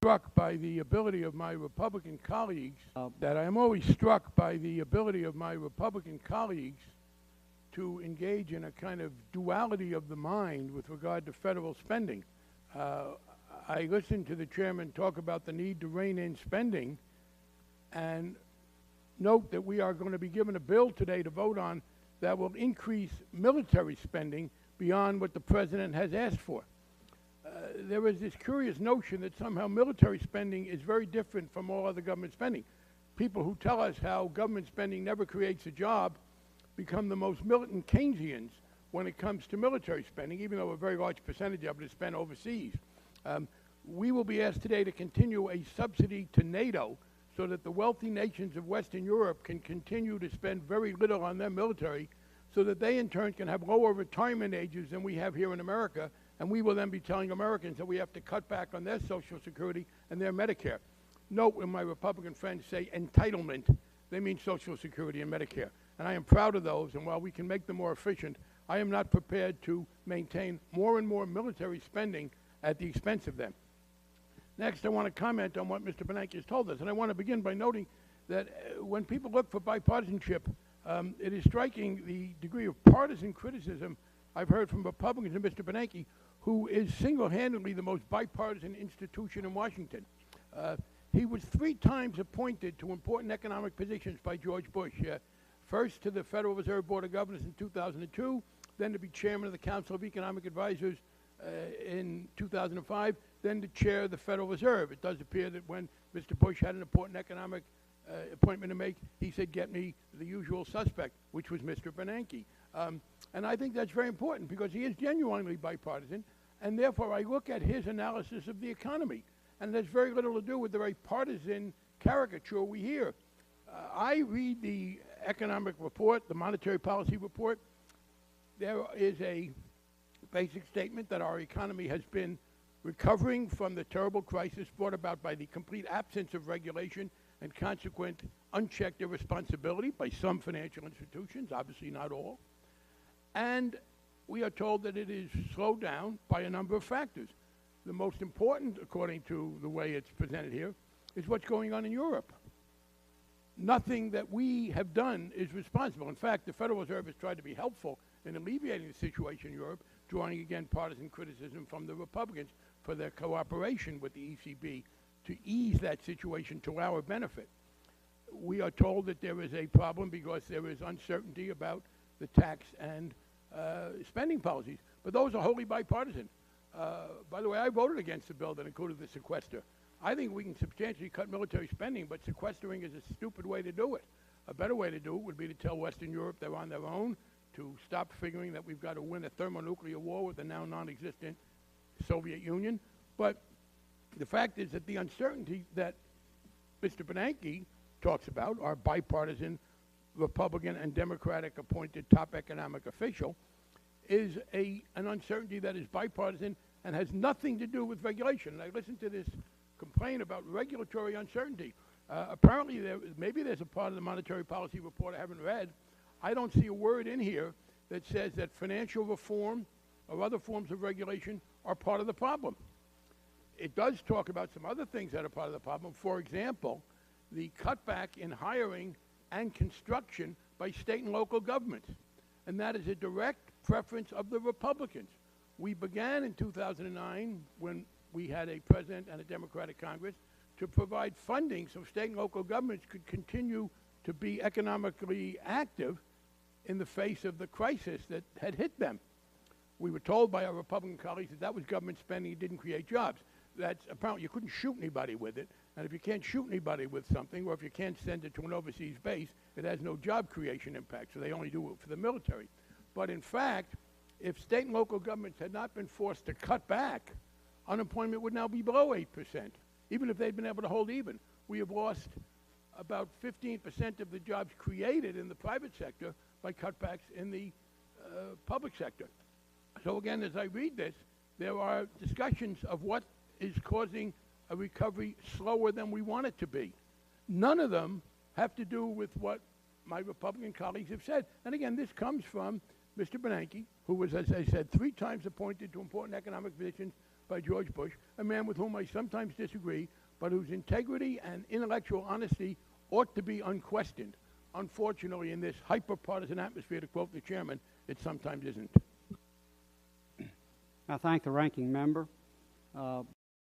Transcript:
struck by the ability of my Republican colleagues, to engage in a kind of duality of the mind with regard to federal spending. I listened to the chairman talk about the need to rein in spending, and note that we are going to be given a bill today to vote on that will increase military spending beyond what the president has asked for. There is this curious notion that somehow military spending is very different from all other government spending. People who tell us how government spending never creates a job become the most militant Keynesians when it comes to military spending, even though a very large percentage of it is spent overseas. We will be asked today to continue a subsidy to NATO so that the wealthy nations of Western Europe can continue to spend very little on their military, so that they in turn can have lower retirement ages than we have here in America, and we will then be telling Americans that we have to cut back on their Social Security and their Medicare. Note when my Republican friends say entitlement, they mean Social Security and Medicare. And I am proud of those, and while we can make them more efficient, I am not prepared to maintain more and more military spending at the expense of them. Next, I want to comment on what Mr. Bernanke has told us, and I want to begin by noting that when people look for bipartisanship, it is striking the degree of partisan criticism I've heard from Republicans and Mr. Bernanke, who is single-handedly the most bipartisan institution in Washington. He was 3 times appointed to important economic positions by George Bush. First to the Federal Reserve Board of Governors in 2002, then to be chairman of the Council of Economic Advisors in 2005, then to chair the Federal Reserve. It does appear that when Mr. Bush had an important economic appointment to make, he said, get me the usual suspect, which was Mr. Bernanke. And I think that's very important because he is genuinely bipartisan, and therefore I look at his analysis of the economy, and it has very little to do with the very partisan caricature we hear. I read the economic report, the monetary policy report. There is a basic statement that our economy has been recovering from the terrible crisis brought about by the complete absence of regulation and consequent unchecked irresponsibility by some financial institutions, obviously not all. And we are told that it is slowed down by a number of factors. The most important, according to the way it's presented here, is what's going on in Europe. Nothing that we have done is responsible. In fact, the Federal Reserve has tried to be helpful in alleviating the situation in Europe, drawing again partisan criticism from the Republicans for their cooperation with the ECB to ease that situation to our benefit. We are told that there is a problem because there is uncertainty about the tax and spending policies, but those are wholly bipartisan. By the way, I voted against the bill that included the sequester. I think we can substantially cut military spending, but sequestering is a stupid way to do it. A better way to do it would be to tell Western Europe they're on their own, to stop figuring that we've got to win a thermonuclear war with the now non-existent Soviet Union. But the fact is that the uncertainty that Mr. Bernanke talks about, our bipartisan Republican and Democratic appointed top economic official, is an uncertainty that is bipartisan and has nothing to do with regulation. And I listened to this complaint about regulatory uncertainty. Apparently, maybe there's a part of the monetary policy report I haven't read. I don't see a word in here that says that financial reform or other forms of regulation are part of the problem. It does talk about some other things that are part of the problem. For example, the cutback in hiring and construction by state and local governments. And that is a direct preference of the Republicans. We began in 2009, when we had a president and a Democratic Congress, to provide funding so state and local governments could continue to be economically active in the face of the crisis that had hit them. We were told by our Republican colleagues that that was government spending, it didn't create jobs. That's apparently you couldn't shoot anybody with it, and if you can't shoot anybody with something, or if you can't send it to an overseas base, it has no job creation impact, so they only do it for the military. But in fact, if state and local governments had not been forced to cut back, unemployment would now be below 8%, even if they'd been able to hold even. We have lost about 15% of the jobs created in the private sector by cutbacks in the public sector. So again, as I read this, there are discussions of what is causing a recovery slower than we want it to be. None of them have to do with what my Republican colleagues have said. And again, this comes from Mr. Bernanke, who was, as I said, 3 times appointed to important economic positions by George Bush, a man with whom I sometimes disagree, but whose integrity and intellectual honesty ought to be unquestioned. Unfortunately, in this hyper-partisan atmosphere, to quote the chairman, it sometimes isn't. I thank the ranking member.